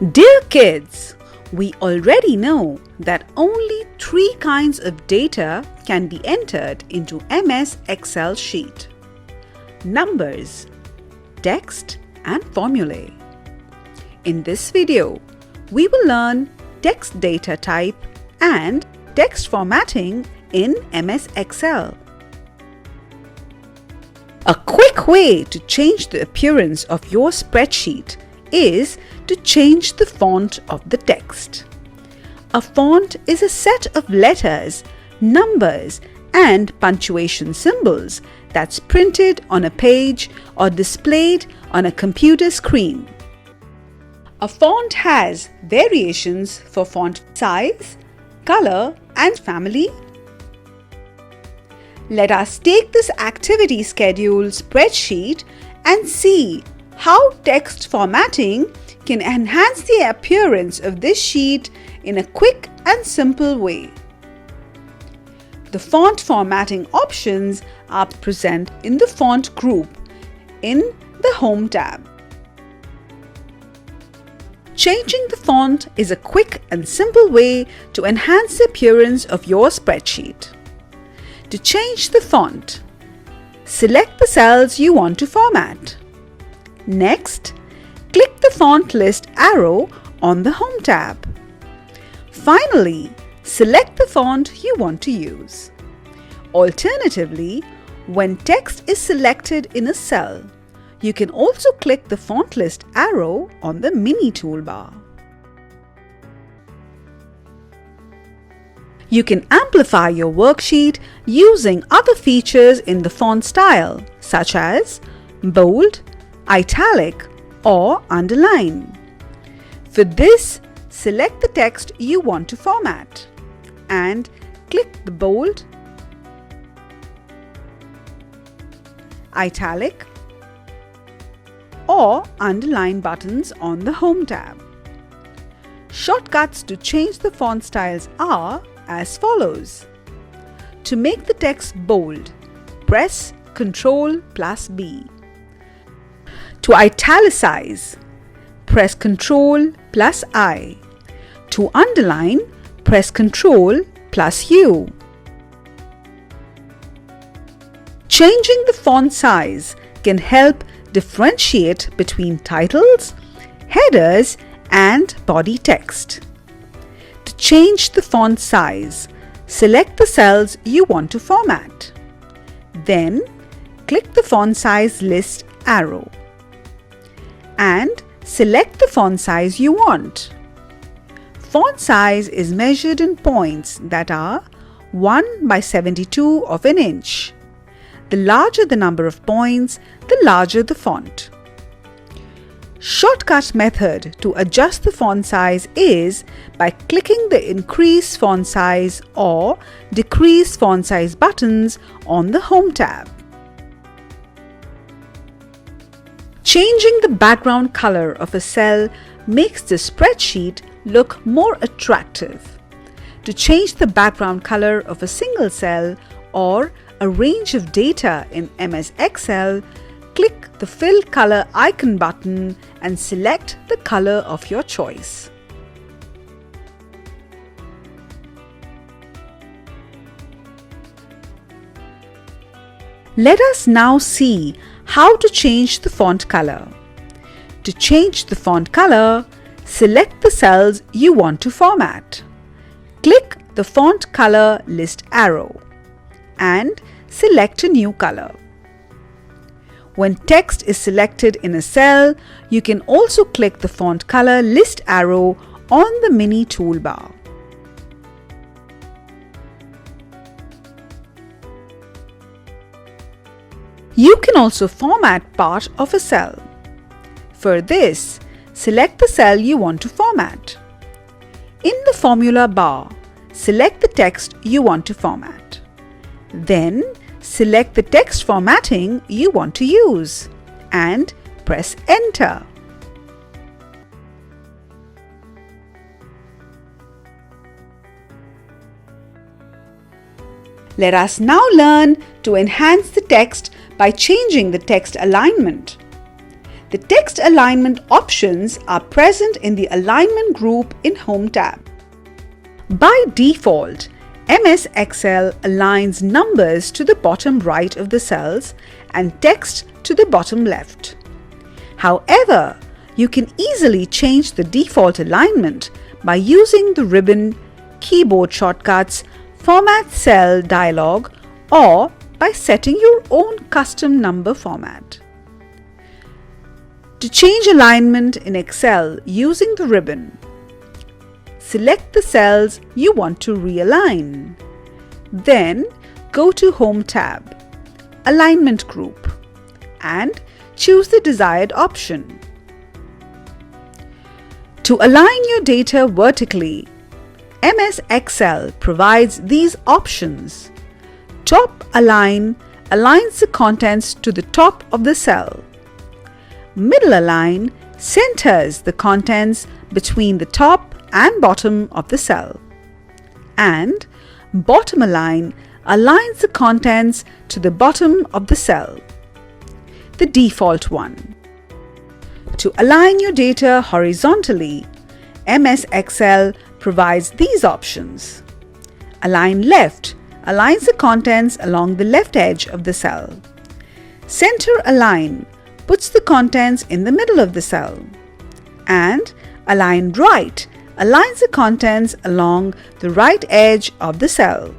Dear kids, we already know that only 3 kinds of data can be entered into MS Excel sheet: numbers, text, and formulae. In this video, we will learn text data type and text formatting in MS Excel. A quick way to change the appearance of your spreadsheet is to change the font of the text. A font is a set of letters, numbers, and punctuation symbols that's printed on a page or displayed on a computer screen. A font has variations for font size, color, and family. Let us take this activity schedule spreadsheet and see how text formatting can enhance the appearance of this sheet in a quick and simple way. The font formatting options are present in the font group in the Home tab. Changing the font is a quick and simple way to enhance the appearance of your spreadsheet. To change the font, select the cells you want to format. Next, click the font list arrow on the Home tab. Finally, select the font you want to use. Alternatively, when text is selected in a cell, you can also click the font list arrow on the mini toolbar. You can amplify your worksheet using other features in the font style, such as bold, italic, or underline. For this, select the text you want to format and click the bold, italic, or underline buttons on the Home tab. Shortcuts to change the font styles are as follows. To make the text bold, press Ctrl+B. To italicize, press Ctrl+I. To underline, press Ctrl+U. Changing the font size can help differentiate between titles, headers, and body text. To change the font size, select the cells you want to format. Then, click the font size list arrow and select the font size you want. Font size is measured in points that are 1 by 72 of an inch. The larger the number of points, the larger the font. Shortcut method to adjust the font size is by clicking the Increase Font Size or Decrease Font Size buttons on the Home tab. Changing the background color of a cell makes the spreadsheet look more attractive. To change the background color of a single cell or a range of data in MS Excel, click the Fill Color icon button and select the color of your choice. Let us now see how to change the font color. To change the font color, select the cells you want to format. Click the Font Color list arrow and select a new color. When text is selected in a cell, you can also click the Font Color list arrow on the mini toolbar. You can also format part of a cell. For this, select the cell you want to format. In the formula bar, select the text you want to format. Then, select the text formatting you want to use and press Enter. Let us now learn to enhance the text by changing the text alignment. The text alignment options are present in the Alignment group in Home tab. By default, MS Excel aligns numbers to the bottom right of the cells and text to the bottom left. However, you can easily change the default alignment by using the ribbon, keyboard shortcuts, Format Cell dialog, or by setting your own custom number format. To change alignment in Excel using the ribbon, select the cells you want to realign. Then go to Home tab, Alignment group, and choose the desired option. To align your data vertically, MS Excel provides these options. Top Align aligns the contents to the top of the cell. Middle Align centers the contents between the top and bottom of the cell. And Bottom Align aligns the contents to the bottom of the cell, the default one. To align your data horizontally, MS Excel provides these options. Align Left aligns the contents along the left edge of the cell. Center Align puts the contents in the middle of the cell. And Align Right aligns the contents along the right edge of the cell.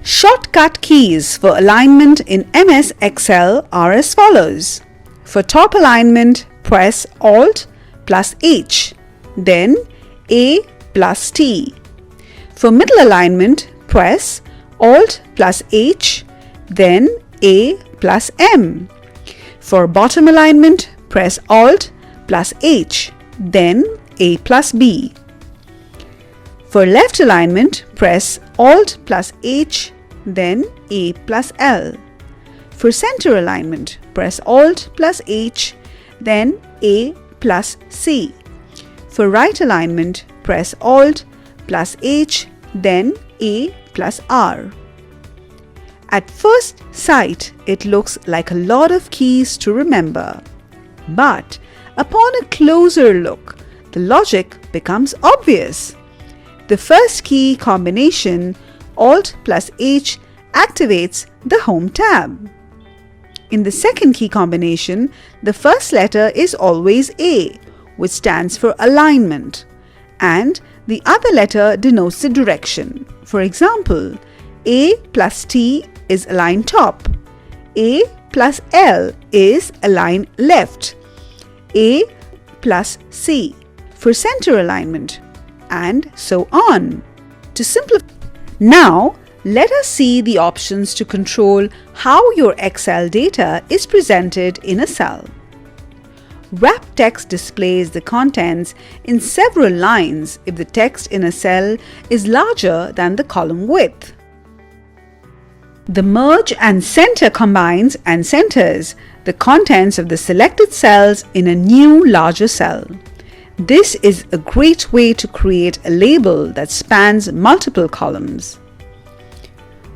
Shortcut keys for alignment in MS Excel are as follows. For top alignment, press Alt plus H, then A plus T. For middle alignment, press Alt plus H, then A plus M. For bottom alignment, press Alt plus H, then A plus B. For left alignment, press Alt plus H, then A plus L. For center alignment, press Alt plus H, then A plus C. For right alignment, press Alt plus H, then A plus R. At first sight, it looks like a lot of keys to remember. But upon a closer look, the logic becomes obvious. The first key combination, Alt plus H, activates the Home tab. In the second key combination, the first letter is always A, which stands for alignment, and the other letter denotes the direction. For example, A plus T is align top, A plus L is align left, A plus C for center alignment, and so on. To simplify, now let us see the options to control how your Excel data is presented in a cell. Wrap text displays the contents in several lines if the text in a cell is larger than the column width. The merge and center combines and centers the contents of the selected cells in a new larger cell. This is a great way to create a label that spans multiple columns.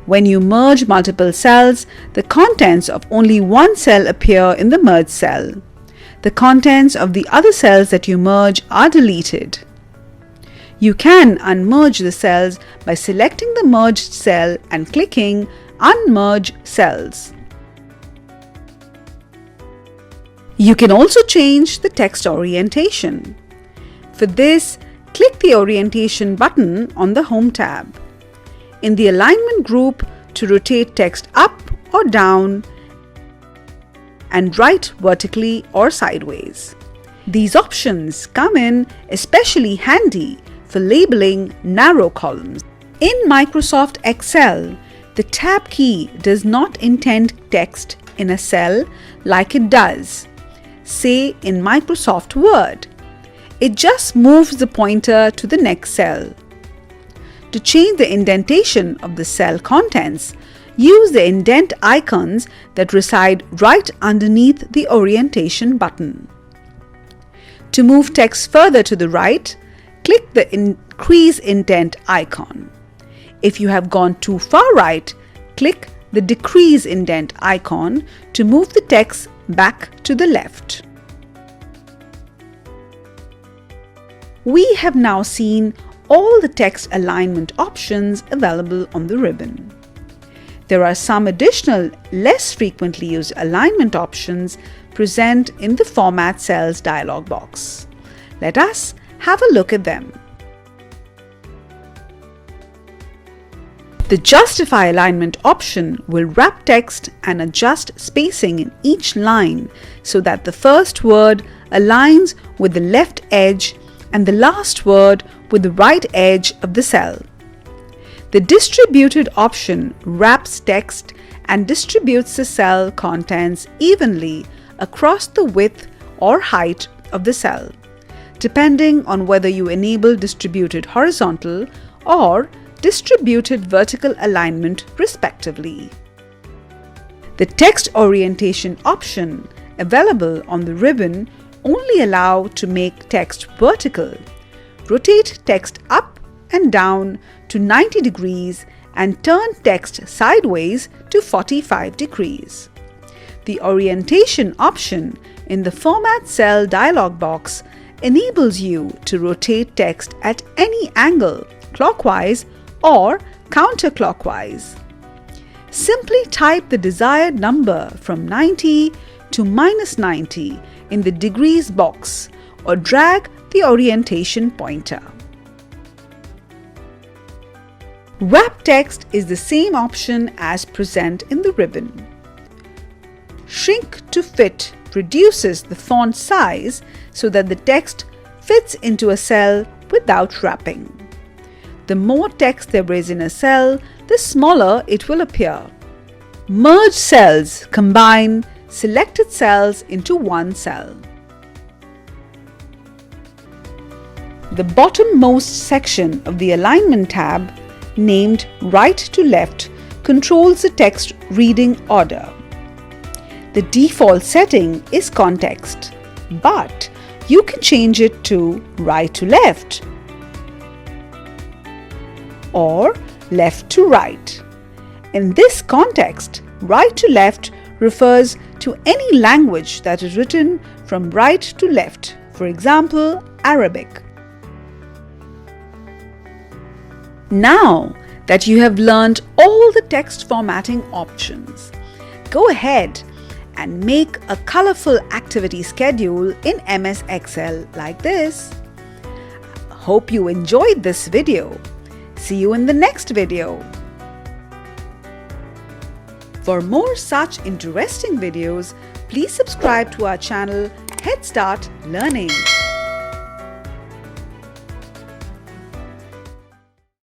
When you merge multiple cells, the contents of only one cell appear in the merged cell. The contents of the other cells that you merge are deleted. You can unmerge the cells by selecting the merged cell and clicking Unmerge Cells. You can also change the text orientation. For this, click the Orientation button on the Home tab. In the Alignment group, to rotate text up or down and right vertically or sideways. These options come in especially handy for labeling narrow columns. In Microsoft Excel, the Tab key does not indent text in a cell like it does, say, in Microsoft Word. It just moves the pointer to the next cell. To change the indentation of the cell contents, use the indent icons that reside right underneath the Orientation button. To move text further to the right, click the Increase Indent icon. If you have gone too far right, click the decrease indent icon to move the text back to the left. We have now seen all the text alignment options available on the ribbon. There are some additional, less frequently used alignment options present in the Format Cells dialog box. Let us have a look at them. The Justify Alignment option will wrap text and adjust spacing in each line so that the first word aligns with the left edge and the last word with the right edge of the cell. The Distributed option wraps text and distributes the cell contents evenly across the width or height of the cell, depending on whether you enable distributed horizontal or distributed vertical alignment respectively. The Text Orientation option available on the ribbon only allow to make text vertical. Rotate text up and down to 90 degrees and turn text sideways to 45 degrees. The Orientation option in the Format Cell dialog box enables you to rotate text at any angle, clockwise or counterclockwise. Simply type the desired number from 90 to -90 in the degrees box or drag the orientation pointer. Wrap text is the same option as present in the ribbon. Shrink to fit reduces the font size so that the text fits into a cell without wrapping. The more text there is in a cell, the smaller it will appear. Merge cells combine selected cells into one cell. The bottommost section of the Alignment tab, named Right to Left, controls the text reading order. The default setting is context, but you can change it to Right to Left or left to right. In this context, right to left refers to any language that is written from right to left, for example, Arabic. Now that you have learned all the text formatting options, go ahead and make a colorful activity schedule in MS Excel like this. Hope you enjoyed this video. See you in the next video. For more such interesting videos, please subscribe to our channel Head Start Learning.